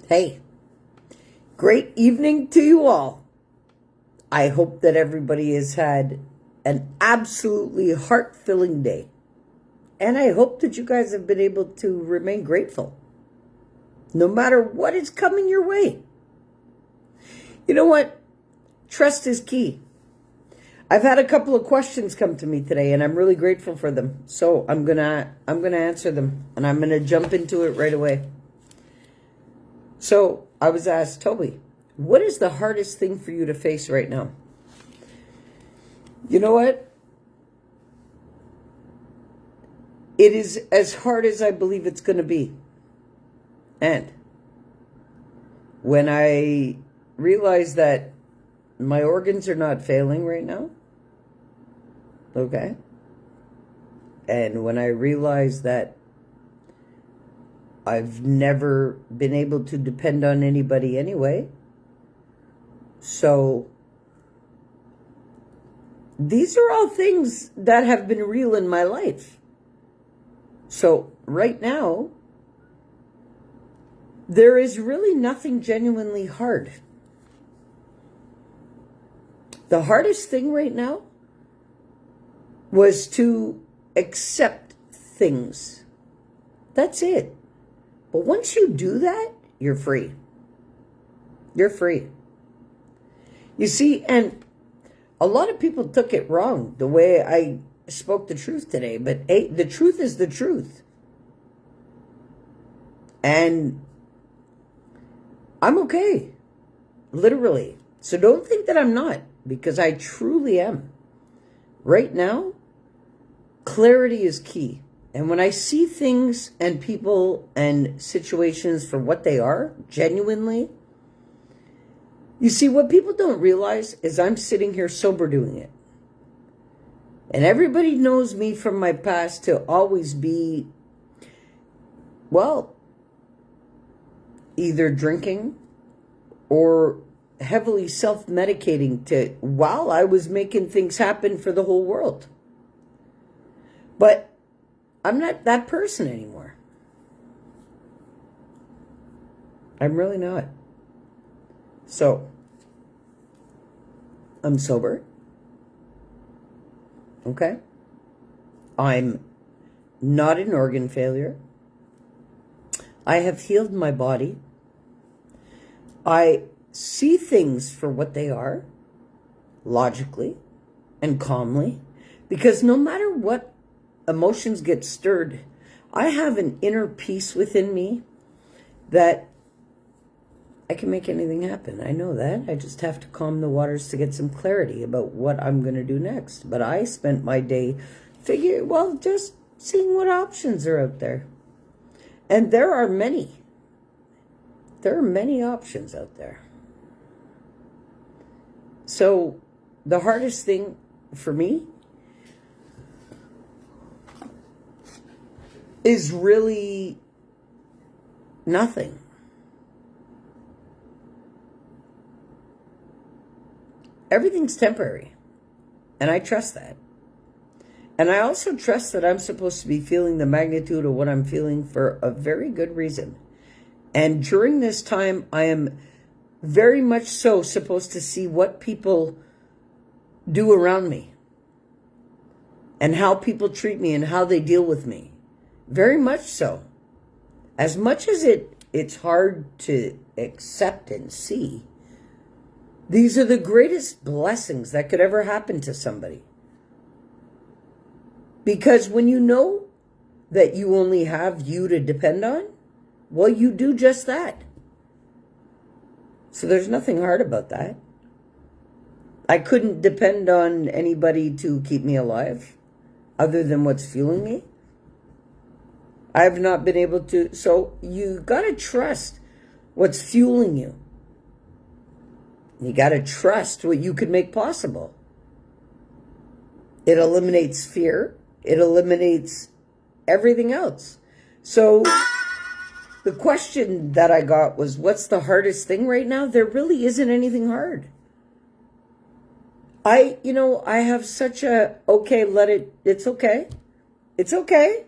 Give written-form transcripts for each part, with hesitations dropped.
Hey, great evening to you all. I hope that everybody has had an absolutely heart-filling day. And I hope that you guys have been able to remain grateful, no matter what is coming your way. You know what? Trust is key. I've had a couple of questions come to me today, and I'm really grateful for them. So I'm gonna answer them, and I'm gonna jump into it right away. So I was asked, Toby, what is the hardest thing for you to face right now? You know what? It is as hard as I believe it's going to be. And when I realize that my organs are not failing right now, okay? And when I realize that I've never been able to depend on anybody anyway, so these are all things that have been real in my life. So right now, there is really nothing genuinely hard. The hardest thing right now was to accept things. That's it. But once you do that, you're free. You're free. You see, and a lot of people took it wrong, the way I spoke the truth today. But hey, the truth is the truth. And I'm okay. Literally. So don't think that I'm not, because I truly am. Right now, clarity is key. And when I see things and people and situations for what they are, genuinely, you see, what people don't realize is I'm sitting here sober doing it. And everybody knows me from my past to always be, well, either drinking or heavily self-medicating while I was making things happen for the whole world. But I'm not that person anymore. I'm really not. So, I'm sober. Okay? I'm not an organ failure. I have healed my body. I see things for what they are, logically and calmly, because no matter what emotions get stirred, I have an inner peace within me that I can make anything happen. I know that. I just have to calm the waters to get some clarity about what I'm going to do next. But I spent my day just seeing what options are out there. And there are many. There are many options out there. So the hardest thing for me is really nothing. Everything's temporary. And I trust that. And I also trust that I'm supposed to be feeling the magnitude of what I'm feeling for a very good reason. And during this time, I am very much so supposed to see what people do around me and how people treat me and how they deal with me. Very much so. As much as it's hard to accept and see, these are the greatest blessings that could ever happen to somebody. Because when you know that you only have you to depend on, well, you do just that. So there's nothing hard about that. I couldn't depend on anybody to keep me alive other than what's fueling me. I have not been able to. So you got to trust what's fueling you. You got to trust what you can make possible. It eliminates fear. It eliminates everything else. So the question that I got was, what's the hardest thing right now? There really isn't anything hard. I have such a, it's okay. It's okay.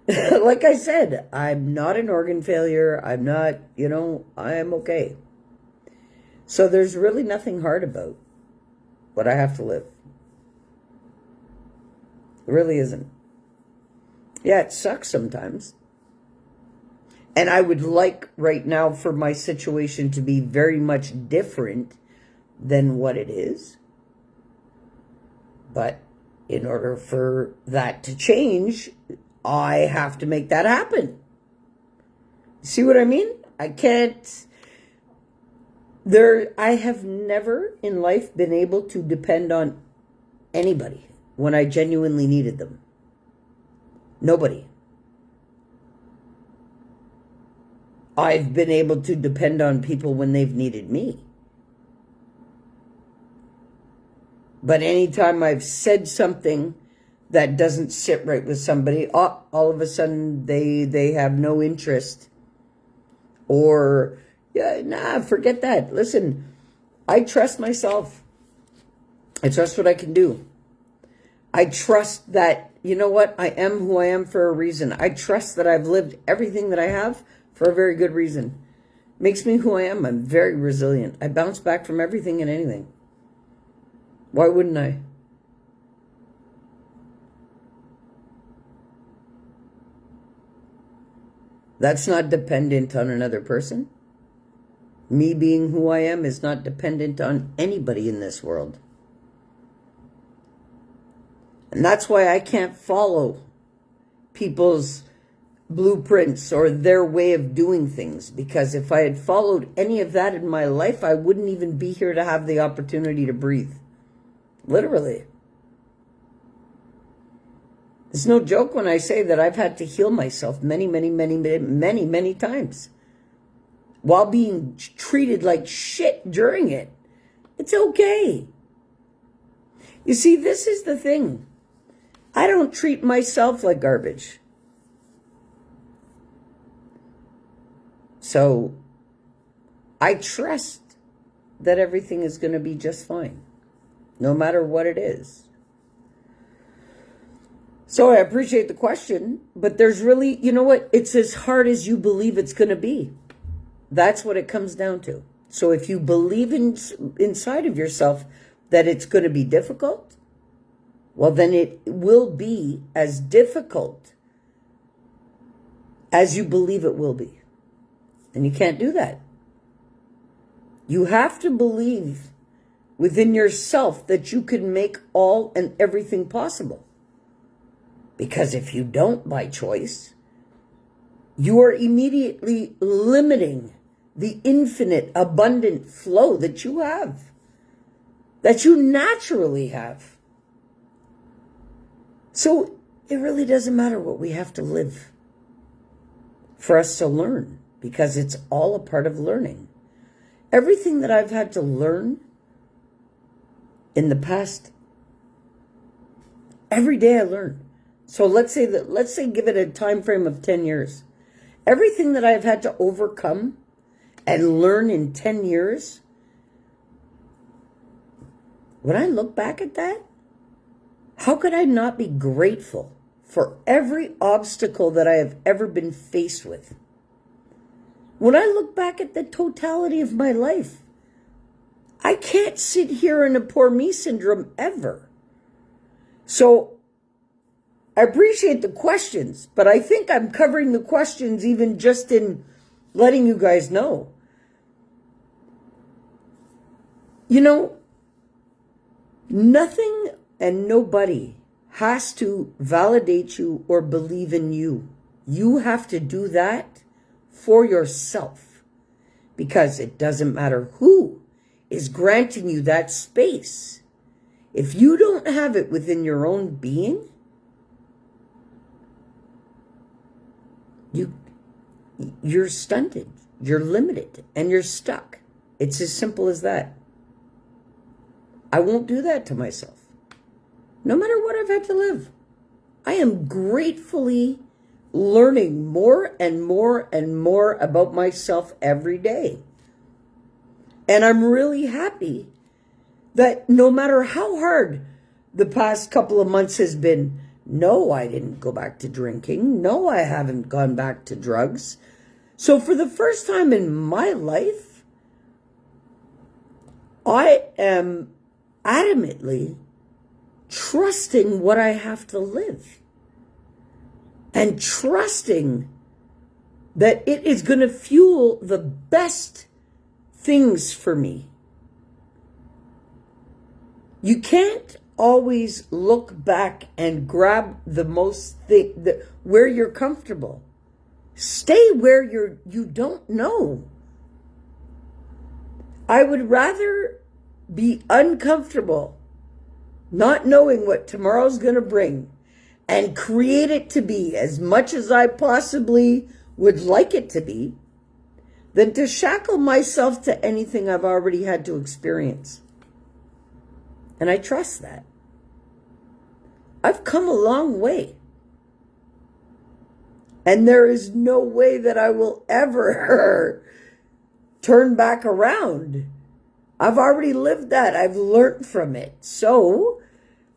Like I said, I'm not an organ failure. I'm not, I am okay. So there's really nothing hard about what I have to live. It really isn't. Yeah, it sucks sometimes. And I would like right now for my situation to be very much different than what it is. But in order for that to change, I have to make that happen. See what I mean? I can't... I have never in life been able to depend on anybody when I genuinely needed them. Nobody. I've been able to depend on people when they've needed me. But anytime I've said something that doesn't sit right with somebody, all of a sudden they have no interest. Or, yeah, nah, forget that. Listen, I trust myself. I trust what I can do. I trust that, you know what, I am who I am for a reason. I trust that I've lived everything that I have for a very good reason. Makes me who I am. I'm very resilient. I bounce back from everything and anything. Why wouldn't I? That's not dependent on another person. Me being who I am is not dependent on anybody in this world. And that's why I can't follow people's blueprints or their way of doing things. Because if I had followed any of that in my life, I wouldn't even be here to have the opportunity to breathe. Literally. It's no joke when I say that I've had to heal myself many, many, many, many, many times while being treated like shit during it. It's okay. You see, this is the thing. I don't treat myself like garbage. So I trust that everything is going to be just fine, no matter what it is. So I appreciate the question, but there's really, you know what? It's as hard as you believe it's going to be. That's what it comes down to. So if you believe inside of yourself that it's going to be difficult, well, then it will be as difficult as you believe it will be. And you can't do that. You have to believe within yourself that you can make all and everything possible. Because if you don't by choice, you are immediately limiting the infinite, abundant flow that you have, that you naturally have. So it really doesn't matter what we have to live for us to learn, because it's all a part of learning. Everything that I've had to learn in the past, every day I learn. So let's say give it a time frame of 10 years. Everything that I've had to overcome and learn in 10 years, when I look back at that, how could I not be grateful for every obstacle that I have ever been faced with? When I look back at the totality of my life, I can't sit here in a poor me syndrome ever. So I appreciate the questions, but I think I'm covering the questions even just in letting you guys know. You know, nothing and nobody has to validate you or believe in you. You have to do that for yourself, because it doesn't matter who is granting you that space. If you don't have it within your own being, you're stunted, you're limited, and you're stuck. It's as simple as that. I won't do that to myself, no matter what I've had to live. I am gratefully learning more and more and more about myself every day. And I'm really happy that no matter how hard the past couple of months has been, No, I didn't go back to drinking. No, I haven't gone back to drugs. So for the first time in my life, I am adamantly trusting what I have to live and trusting that it is going to fuel the best things for me. You can't always look back and grab the most where you're comfortable. Stay where you don't know. I would rather be uncomfortable, not knowing what tomorrow's going to bring, and create it to be as much as I possibly would like it to be, than to shackle myself to anything I've already had to experience. And I trust that. I've come a long way. And there is no way that I will ever turn back around. I've already lived that. I've learned from it. So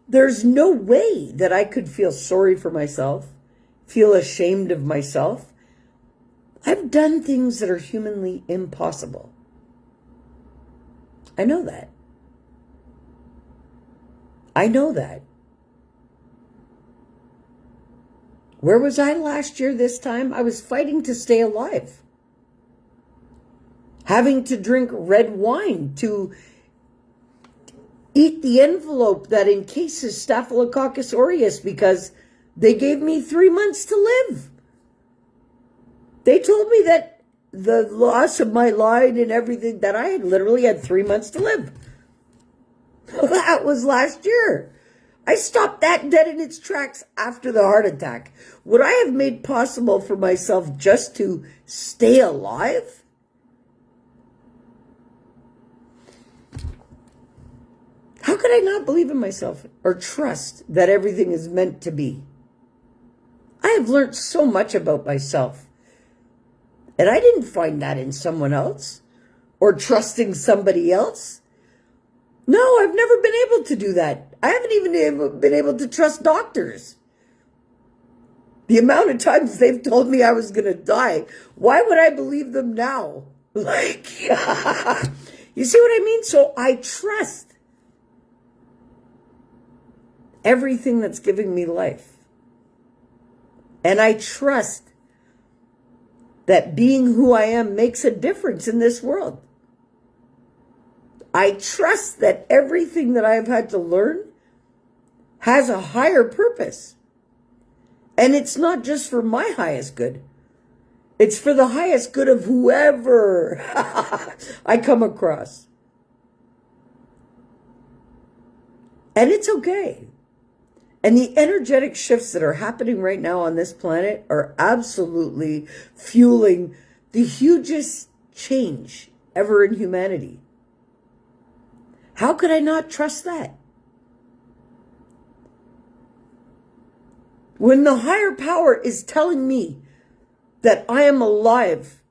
there's no way that I could feel sorry for myself, feel ashamed of myself. I've done things that are humanly impossible. I know that. I know that. Where was I last year this time? I was fighting to stay alive. Having to drink red wine, to eat the envelope that encases Staphylococcus aureus because they gave me 3 months to live. They told me that the loss of my line and everything, that I had literally had 3 months to live. That was last year. I stopped that dead in its tracks after the heart attack. Would I have made possible for myself just to stay alive? How could I not believe in myself or trust that everything is meant to be? I have learned so much about myself. And I didn't find that in someone else or trusting somebody else. No, I've never been able to do that. I haven't even been able to trust doctors. The amount of times they've told me I was going to die, why would I believe them now? Like, you see what I mean? So I trust everything that's giving me life. And I trust that being who I am makes a difference in this world. I trust that everything that I've had to learn has a higher purpose. And it's not just for my highest good. It's for the highest good of whoever I come across. And it's okay. And the energetic shifts that are happening right now on this planet are absolutely fueling the hugest change ever in humanity. How could I not trust that? When the higher power is telling me that I am alive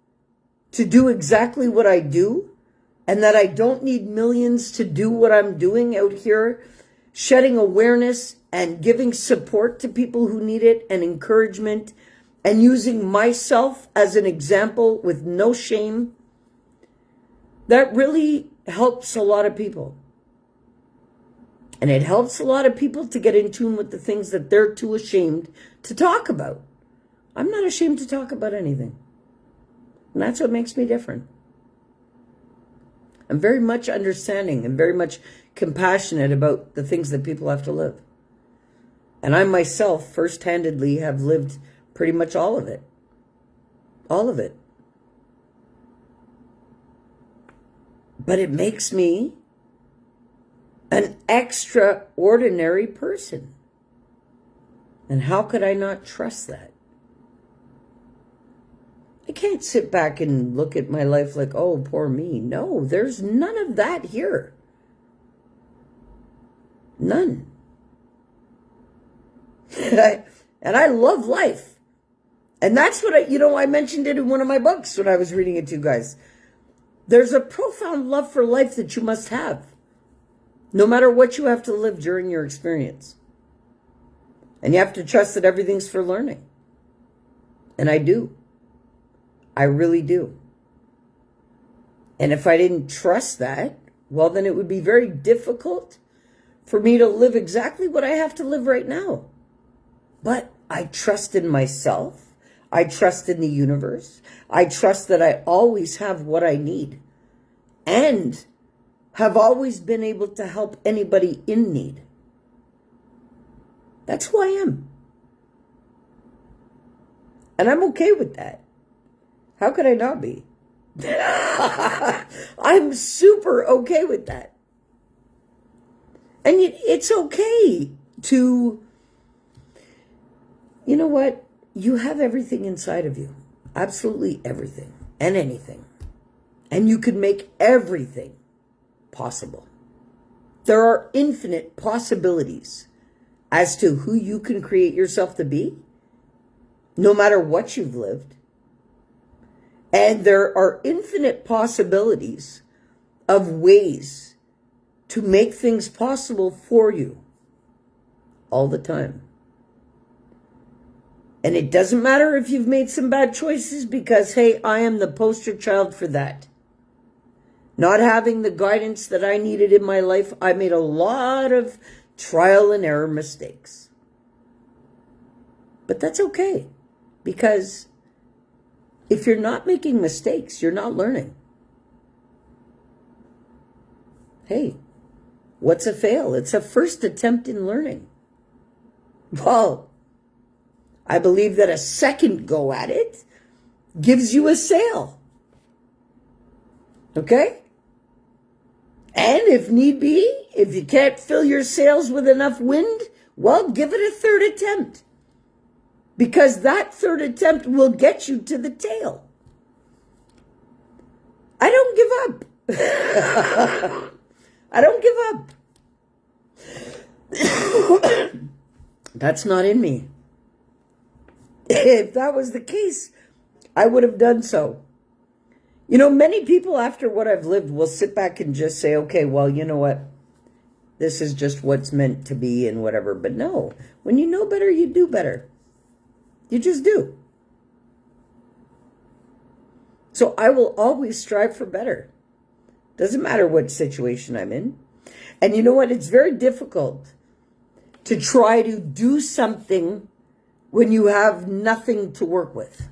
to do exactly what I do, and that I don't need millions to do what I'm doing out here, shedding awareness and giving support to people who need it and encouragement, and using myself as an example with no shame, that really helps a lot of people. And it helps a lot of people to get in tune with the things that they're too ashamed to talk about. I'm not ashamed to talk about anything. And that's what makes me different. I'm very much understanding and very much compassionate about the things that people have to live. And I myself, first-handedly, have lived pretty much all of it. All of it. But it makes me an extraordinary person. And how could I not trust that? I can't sit back and look at my life like, oh, poor me. No, there's none of that here. None. And I love life. And that's what I mentioned it in one of my books when I was reading it to you guys. There's a profound love for life that you must have, no matter what you have to live during your experience. And you have to trust that everything's for learning. And I do. I really do. And if I didn't trust that, well, then it would be very difficult for me to live exactly what I have to live right now. But I trust in myself. I trust in the universe. I trust that I always have what I need and have always been able to help anybody in need. That's who I am. And I'm okay with that. How could I not be? I'm super okay with that. And it's okay to, you know what? You have everything inside of you. Absolutely everything and anything. And you can make everything possible. There are infinite possibilities as to who you can create yourself to be, no matter what you've lived. And there are infinite possibilities of ways to make things possible for you all the time. And it doesn't matter if you've made some bad choices, because, hey, I am the poster child for that. Not having the guidance that I needed in my life, I made a lot of trial and error mistakes. But that's okay, because if you're not making mistakes, you're not learning. Hey, what's a fail? It's a first attempt in learning. Well, I believe that a second go at it gives you a sail. Okay? And if need be, if you can't fill your sails with enough wind, well, give it a third attempt. Because that third attempt will get you to the tail. I don't give up. I don't give up. That's not in me. If that was the case, I would have done so. You know, many people after what I've lived will sit back and just say, okay, well, you know what? This is just what's meant to be and whatever. But no, when you know better, you do better. You just do. So I will always strive for better. Doesn't matter what situation I'm in. And you know what? It's very difficult to try to do something when you have nothing to work with.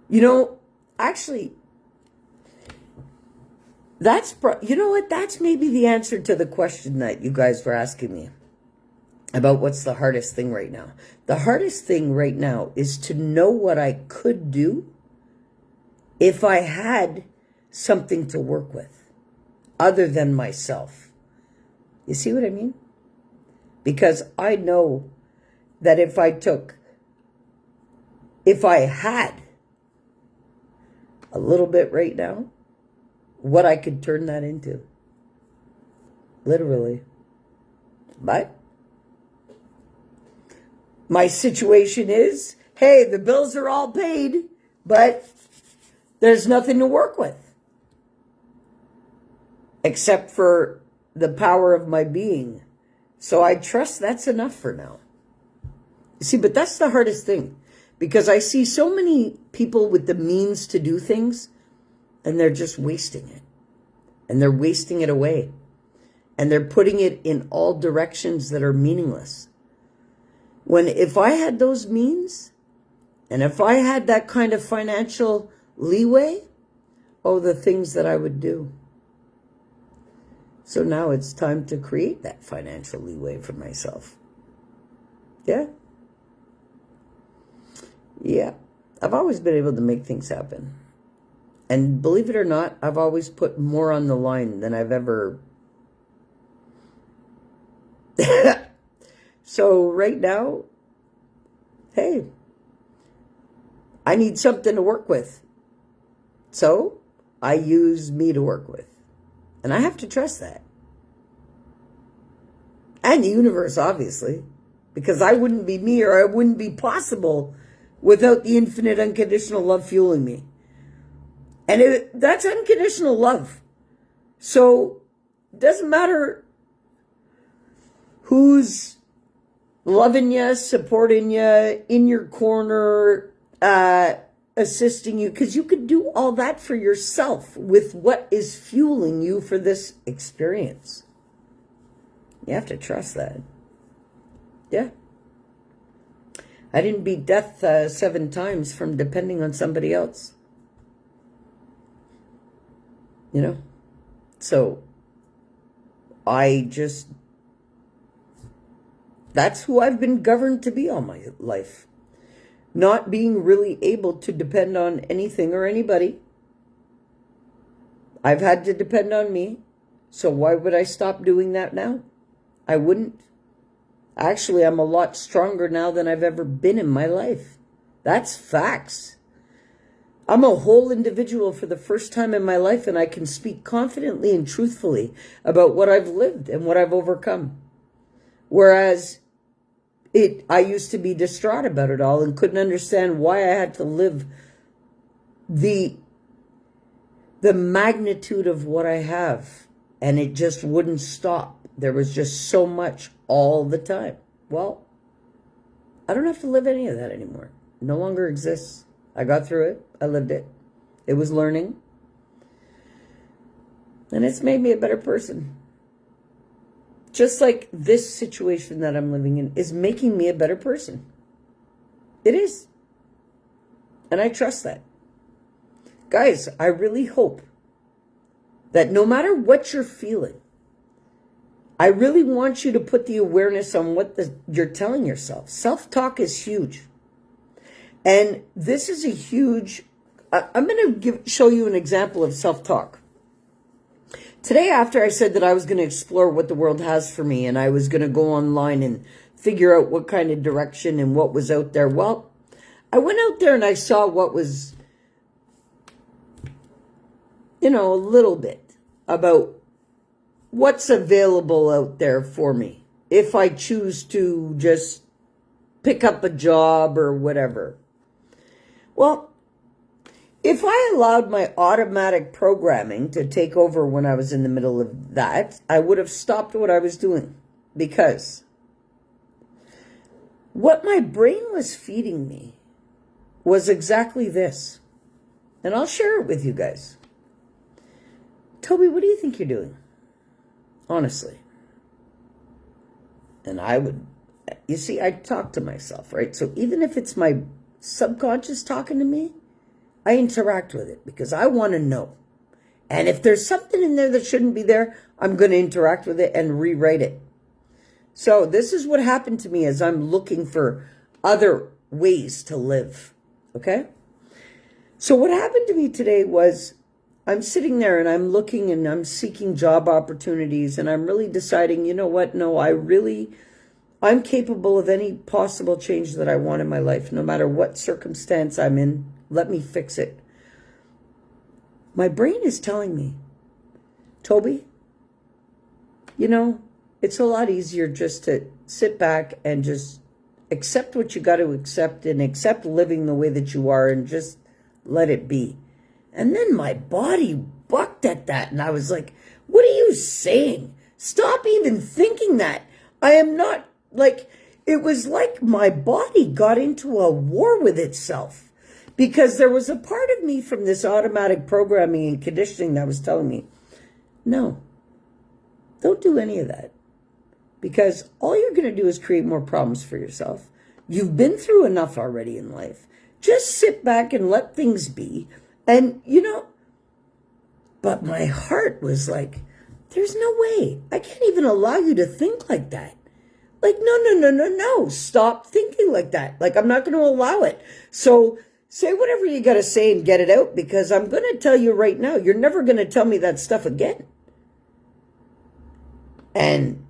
You know, actually, you know what? That's maybe the answer to the question that you guys were asking me about what's the hardest thing right now. The hardest thing right now is to know what I could do if I had something to work with other than myself. You see what I mean? Because I know that if I had a little bit right now, what I could turn that into. Literally. But my situation is, hey, the bills are all paid, but there's nothing to work with. Except for the power of my being. So I trust that's enough for now. You see, but that's the hardest thing. Because I see so many people with the means to do things, and they're just wasting it. And they're wasting it away. And they're putting it in all directions that are meaningless. When if I had those means, and if I had that kind of financial leeway, oh, the things that I would do. So now it's time to create that financial leeway for myself. Yeah? Yeah. I've always been able to make things happen. And believe it or not, I've always put more on the line than I've ever... So right now, hey, I need something to work with. So I use me to work with. And I have to trust that. And the universe, obviously. Because I wouldn't be me, or I wouldn't be possible without the infinite unconditional love fueling me. And that's unconditional love. So it doesn't matter who's loving you, supporting you, in your corner, assisting you, because you could do all that for yourself with what is fueling you for this experience. You have to trust that. Yeah. I didn't beat death 7 times from depending on somebody else. You know? So, that's who I've been governed to be all my life. Not being really able to depend on anything or anybody. I've had to depend on me. So why would I stop doing that now? I wouldn't. Actually, I'm a lot stronger now than I've ever been in my life. That's facts. I'm a whole individual for the first time in my life, and I can speak confidently and truthfully about what I've lived and what I've overcome. Whereas I used to be distraught about it all and couldn't understand why I had to live the magnitude of what I have, and it just wouldn't stop. There was just so much all the time. Well, I don't have to live any of that anymore. It no longer exists. I got through it. I lived it. It was learning. And it's made me a better person. Just like this situation that I'm living in is making me a better person. It is. And I trust that. Guys, I really hope that no matter what you're feeling, I really want you to put the awareness on what you're telling yourself. Self-talk is huge. And this is a huge... I'm going to show you an example of self-talk. Today, after I said that I was going to explore what the world has for me and I was going to go online and figure out what kind of direction and what was out there, well, I went out there and I saw what was, a little bit about what's available out there for me if I choose to just pick up a job or whatever. Well, if I allowed my automatic programming to take over when I was in the middle of that, I would have stopped what I was doing, because what my brain was feeding me was exactly this. And I'll share it with you guys. Tobi, what do you think you're doing? Honestly. And you see, I talk to myself, right? So even if it's my subconscious talking to me, I interact with it because I want to know. And if there's something in there that shouldn't be there, I'm going to interact with it and rewrite it. So this is what happened to me as I'm looking for other ways to live. Okay? So what happened to me today was I'm sitting there and I'm looking and I'm seeking job opportunities and I'm really deciding, you know what? No, I'm capable of any possible change that I want in my life, no matter what circumstance I'm in. Let me fix it. My brain is telling me, Tobi, it's a lot easier just to sit back and just accept what you got to accept and accept living the way that you are and just let it be. And then my body bucked at that. And I was like, what are you saying? Stop even thinking that. I am not it was like my body got into a war with itself. Because there was a part of me from this automatic programming and conditioning that was telling me, no, don't do any of that. Because all you're going to do is create more problems for yourself. You've been through enough already in life. Just sit back and let things be. And, but my heart was like, there's no way. I can't even allow you to think like that. No. Stop thinking like that. I'm not going to allow it. So say whatever you got to say and get it out, because I'm going to tell you right now, you're never going to tell me that stuff again. And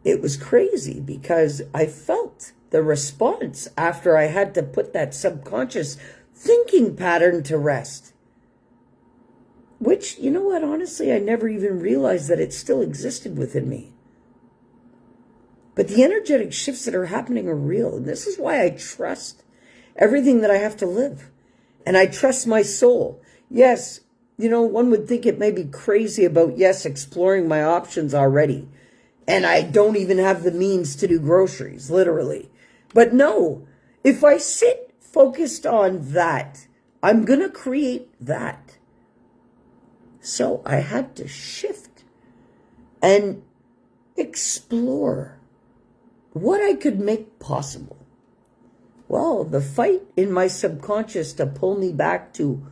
it was crazy because I felt the response after I had to put that subconscious thinking pattern to rest. Which, you know what, honestly, I never even realized that it still existed within me. But the energetic shifts that are happening are real. And this is why I trust everything that I have to live. And I trust my soul. Yes, one would think it may be crazy about, exploring my options already. And I don't even have the means to do groceries, literally. But no, if I sit focused on that, I'm going to create that. So I had to shift and explore what I could make possible. Well, the fight in my subconscious to pull me back to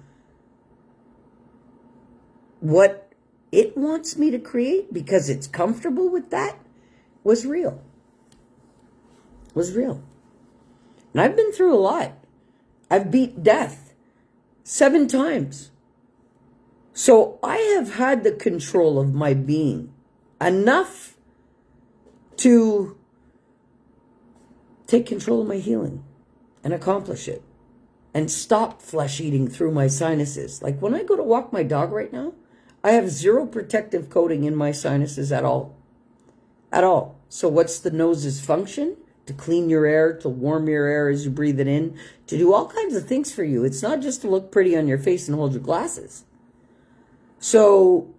what it wants me to create because it's comfortable with that was real. Was real. And I've been through a lot. I've beat death 7 times. So I have had the control of my being enough to take control of my healing and accomplish it and stop flesh eating through my sinuses. Like when I go to walk my dog right now, I have 0 protective coating in my sinuses at all. At all. So what's the nose's function? To clean your air, to warm your air as you breathe it in, to do all kinds of things for you. It's not just to look pretty on your face and hold your glasses. So,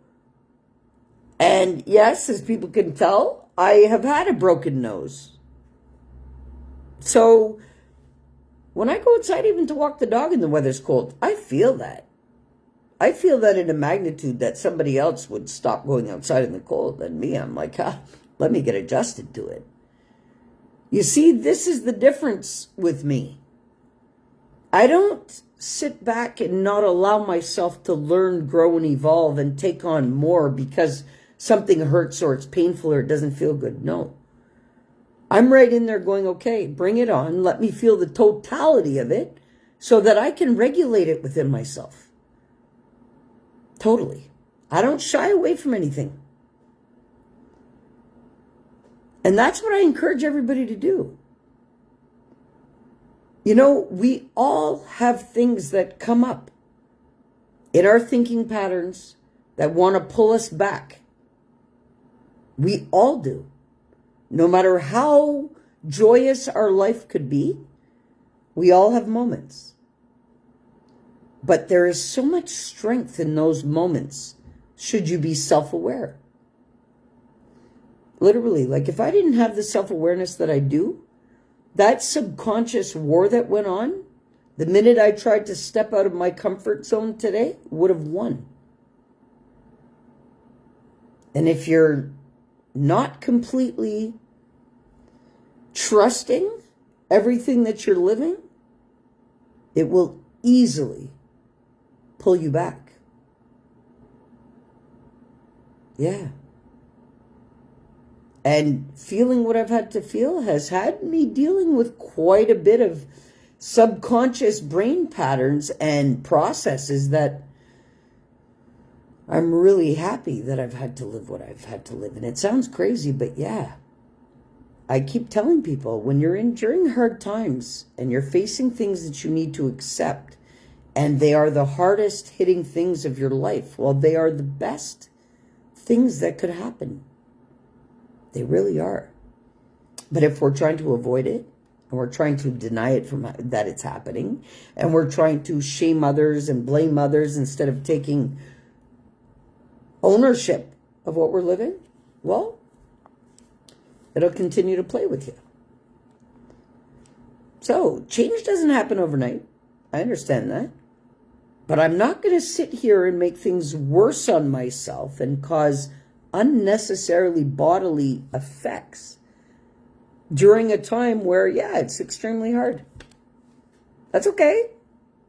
and yes, as people can tell, I have had a broken nose. So when I go outside even to walk the dog and the weather's cold, I feel that. I feel that in a magnitude that somebody else would stop going outside in the cold. And me, I'm like, let me get adjusted to it. You see, this is the difference with me. I don't sit back and not allow myself to learn, grow, and evolve and take on more because something hurts or it's painful or it doesn't feel good. No. I'm right in there going, okay, bring it on. Let me feel the totality of it so that I can regulate it within myself. Totally. I don't shy away from anything. And that's what I encourage everybody to do. You know, we all have things that come up in our thinking patterns that want to pull us back. We all do. No matter how joyous our life could be, we all have moments. But there is so much strength in those moments, should you be self-aware. Literally, like if I didn't have the self-awareness that I do, that subconscious war that went on, the minute I tried to step out of my comfort zone today, would have won. And if you're not completely trusting everything that you're living, it will easily pull you back. Yeah. And feeling what I've had to feel has had me dealing with quite a bit of subconscious brain patterns and processes that I'm really happy that I've had to live what I've had to live. And it sounds crazy, but yeah. I keep telling people, when you're during hard times and you're facing things that you need to accept, and they are the hardest hitting things of your life, well, they are the best things that could happen. They really are. But if we're trying to avoid it, and we're trying to deny it from that it's happening, and we're trying to shame others and blame others instead of taking ownership of what we're living, well, it'll continue to play with you. So, change doesn't happen overnight. I understand that. But I'm not going to sit here and make things worse on myself and cause unnecessarily bodily effects during a time where, yeah, it's extremely hard. That's okay.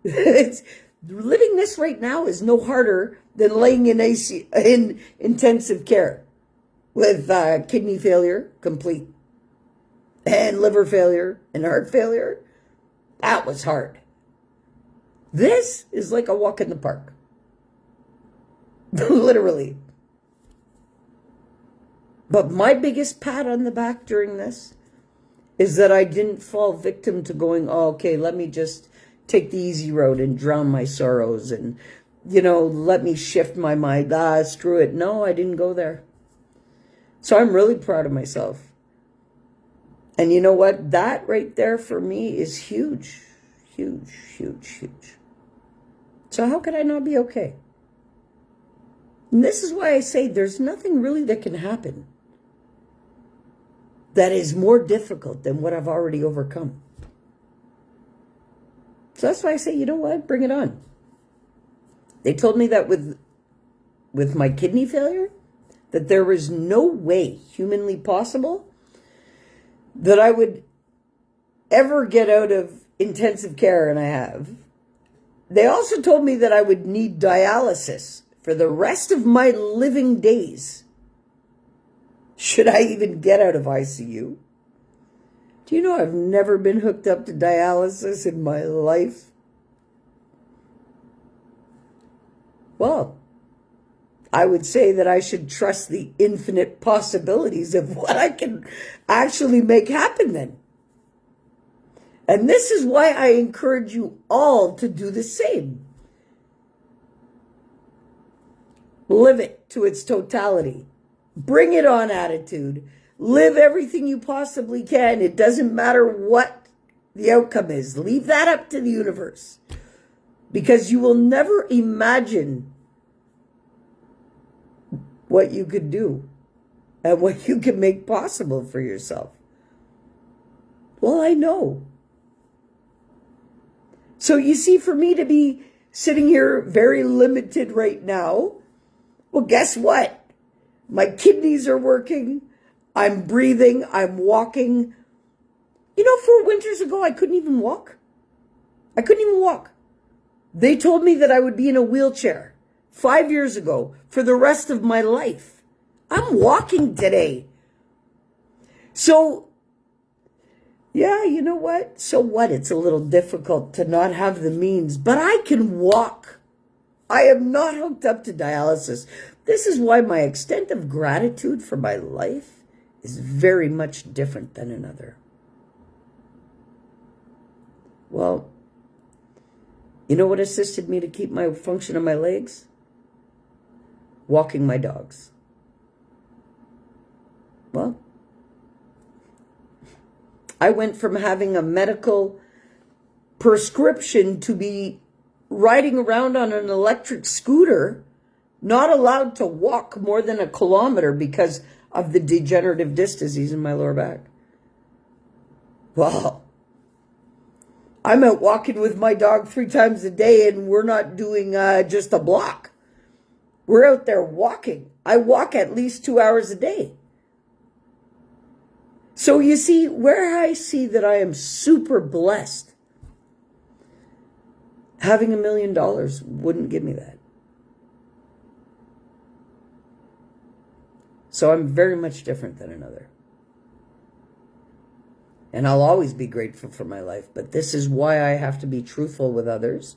Living this right now is no harder than laying in intensive care with kidney failure complete and liver failure and heart failure. That was hard. This is like a walk in the park. Literally. But my biggest pat on the back during this is that I didn't fall victim to going, oh, okay, let me just take the easy road and drown my sorrows and, let me shift my mind. Screw it. No, I didn't go there. So I'm really proud of myself. And you know what? That right there for me is huge, huge, huge, huge. So how could I not be okay? And this is why I say there's nothing really that can happen that is more difficult than what I've already overcome. So that's why I say, you know what? Bring it on. They told me that with my kidney failure, that there was no way humanly possible that I would ever get out of intensive care, and I have. They also told me that I would need dialysis for the rest of my living days, should I even get out of ICU. Do you know I've never been hooked up to dialysis in my life? Well, I would say that I should trust the infinite possibilities of what I can actually make happen then. And this is why I encourage you all to do the same. Live it to its totality. Bring it on attitude. Live everything you possibly can. It doesn't matter what the outcome is. Leave that up to the universe. Because you will never imagine what you could do and what you can make possible for yourself. Well, I know. So you see, for me to be sitting here very limited right now, well, guess what? My kidneys are working. I'm breathing. I'm walking. You know, 4 winters ago, I couldn't even walk. I couldn't even walk. They told me that I would be in a wheelchair 5 years ago for the rest of my life. I'm walking today. So, yeah, you know what? So what? It's a little difficult to not have the means, but I can walk. I am not hooked up to dialysis. This is why my extent of gratitude for my life is very much different than another. Well, you know what assisted me to keep my function of my legs? Walking my dogs. Well, I went from having a medical prescription to be riding around on an electric scooter, not allowed to walk more than a kilometer because of the degenerative disc disease in my lower back. Well, I'm out walking with my dog 3 times a day, and we're not doing just a block. We're out there walking. I walk at least 2 hours a day. So you see, where I see that I am super blessed, having $1 million wouldn't give me that. So I'm very much different than another. And I'll always be grateful for my life, but this is why I have to be truthful with others.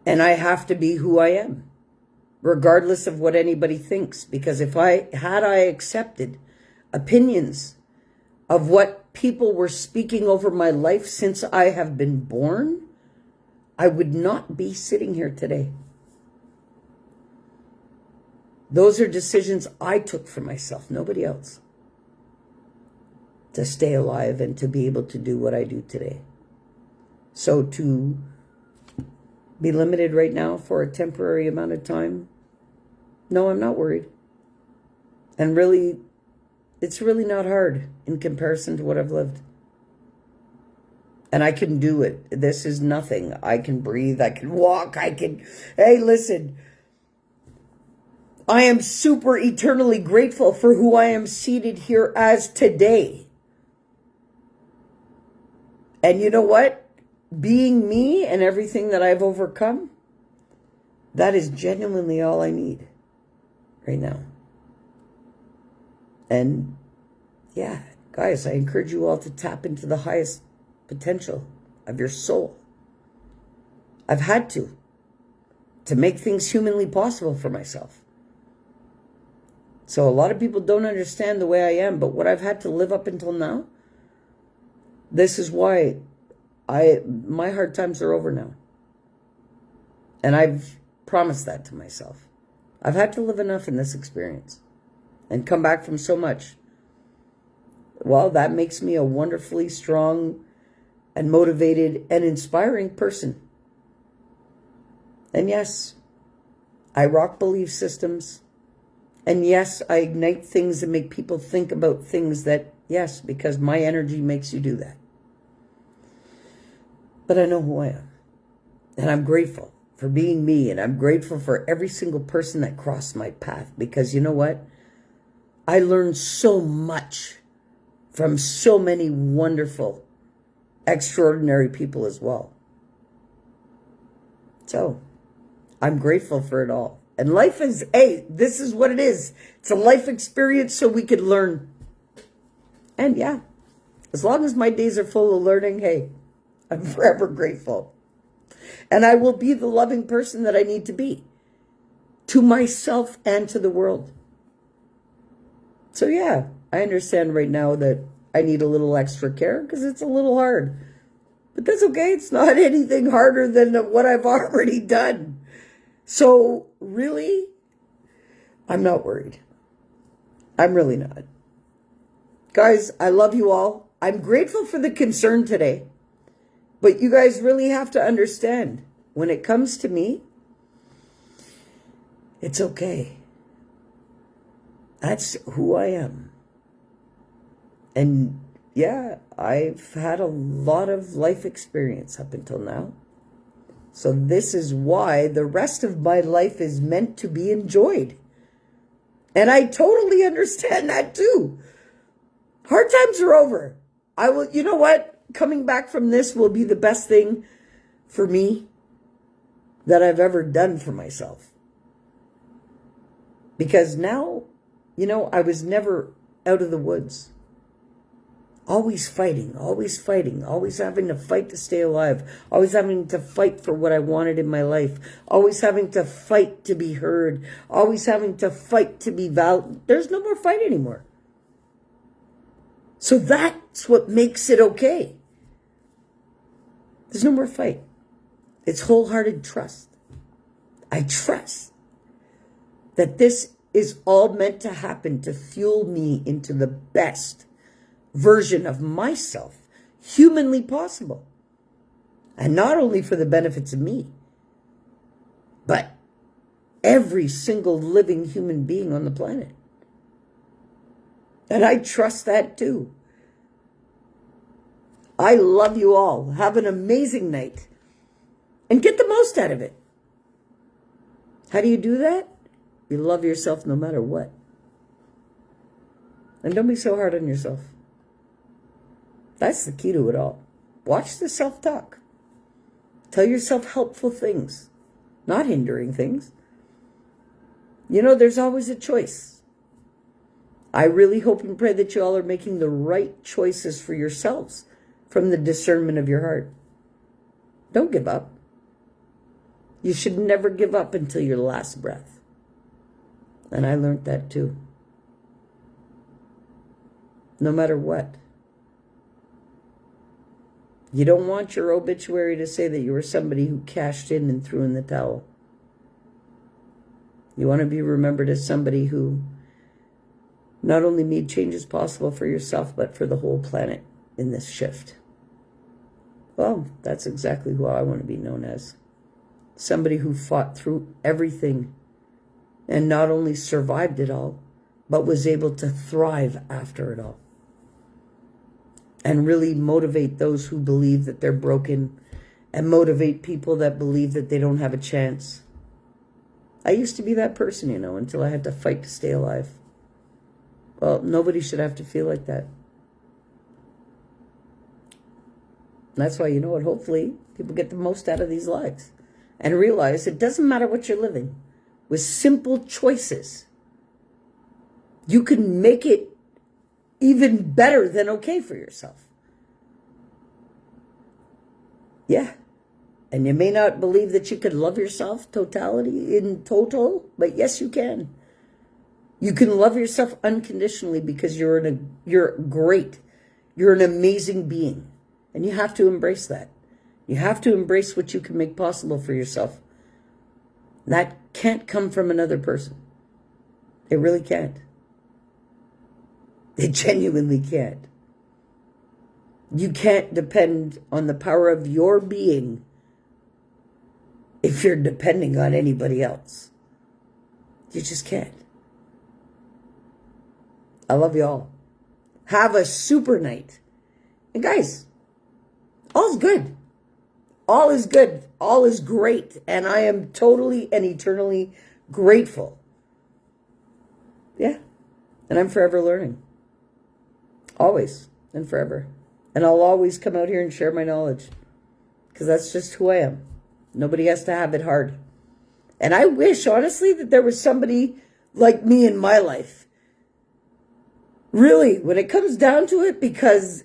And I have to be who I am, regardless of what anybody thinks. Because if I accepted opinions of what people were speaking over my life since I have been born, I would not be sitting here today. Those are decisions I took for myself, nobody else, to stay alive and to be able to do what I do today. So to be limited right now for a temporary amount of time, no, I'm not worried. And really, it's really not hard in comparison to what I've lived. And I can do it. This is nothing. I can breathe. I can walk. Hey, listen. I am super eternally grateful for who I am seated here as today. And you know what? Being me and everything that I've overcome, that is genuinely all I need right now. And yeah, guys, I encourage you all to tap into the highest potential of your soul. I've had to make things humanly possible for myself. So a lot of people don't understand the way I am, but what I've had to live up until now, this is why my hard times are over now. And I've promised that to myself. I've had to live enough in this experience and come back from so much. Well, that makes me a wonderfully strong and motivated and inspiring person. And yes, I rock belief systems. And yes, I ignite things that make people think about things that Yes, because my energy makes you do that. But I know who I am. And I'm grateful for being me. And I'm grateful for every single person that crossed my path. Because you know what? I learned so much from so many wonderful, extraordinary people as well. So, I'm grateful for it all. And life is, hey, this is what it is. It's a life experience so we could learn. And yeah, as long as my days are full of learning, hey, I'm forever grateful. And I will be the loving person that I need to be to myself and to the world. So yeah, I understand right now that I need a little extra care because it's a little hard. But that's okay. It's not anything harder than what I've already done. So really, I'm not worried. I'm really not. Guys, I love you all. I'm grateful for the concern today. But you guys really have to understand, when it comes to me, it's okay. That's who I am. And yeah, I've had a lot of life experience up until now. So this is why the rest of my life is meant to be enjoyed. And I totally understand that too. Hard times are over. I will, you know what? Coming back from this will be the best thing for me that I've ever done for myself. Because now, you know, I was never out of the woods. Always fighting, always having to fight to stay alive, always having to fight for what I wanted in my life, always having to fight to be heard, always having to fight to be valued. There's no more fight anymore. So that's what makes it okay. There's no more fight. It's wholehearted trust. I trust that this is all meant to happen to fuel me into the best version of myself humanly possible. And not only for the benefits of me, but every single living human being on the planet. And I trust that too. I love you all. Have an amazing night. And get the most out of it. How do you do that? You love yourself no matter what. And don't be so hard on yourself. That's the key to it all. Watch the self-talk. Tell yourself helpful things, not hindering things. You know, there's always a choice. I really hope and pray that you all are making the right choices for yourselves from the discernment of your heart. Don't give up. You should never give up until your last breath. And I learned that too. No matter what. You don't want your obituary to say that you were somebody who cashed in and threw in the towel. You want to be remembered as somebody who not only made changes possible for yourself, but for the whole planet in this shift. Well, that's exactly who I want to be known as. Somebody who fought through everything and not only survived it all, but was able to thrive after it all. And really motivate those who believe that they're broken and motivate people that believe that they don't have a chance. I used to be that person, you know, until I had to fight to stay alive. Well, nobody should have to feel like that. And that's why, you know what, hopefully people get the most out of these lives and realize it doesn't matter what you're living. With simple choices, you can make it even better than okay for yourself. Yeah. And you may not believe that you could love yourself in total, but yes, you can. You can love yourself unconditionally because you're great. You're an amazing being. And you have to embrace that. You have to embrace what you can make possible for yourself. That can't come from another person. It really can't. It genuinely can't. You can't depend on the power of your being if you're depending on anybody else. You just can't. I love you all. Have a super night. And guys, all's good. All is good. All is great. And I am totally and eternally grateful. Yeah. And I'm forever learning. Always and forever. And I'll always come out here and share my knowledge. Because that's just who I am. Nobody has to have it hard. And I wish, honestly, that there was somebody like me in my life. Really, when it comes down to it, because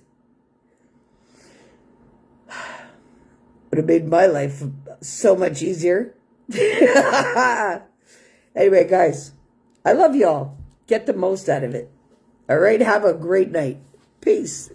it would have made my life so much easier. Anyway, guys, I love y'all. Get the most out of it. All right, have a great night. Peace.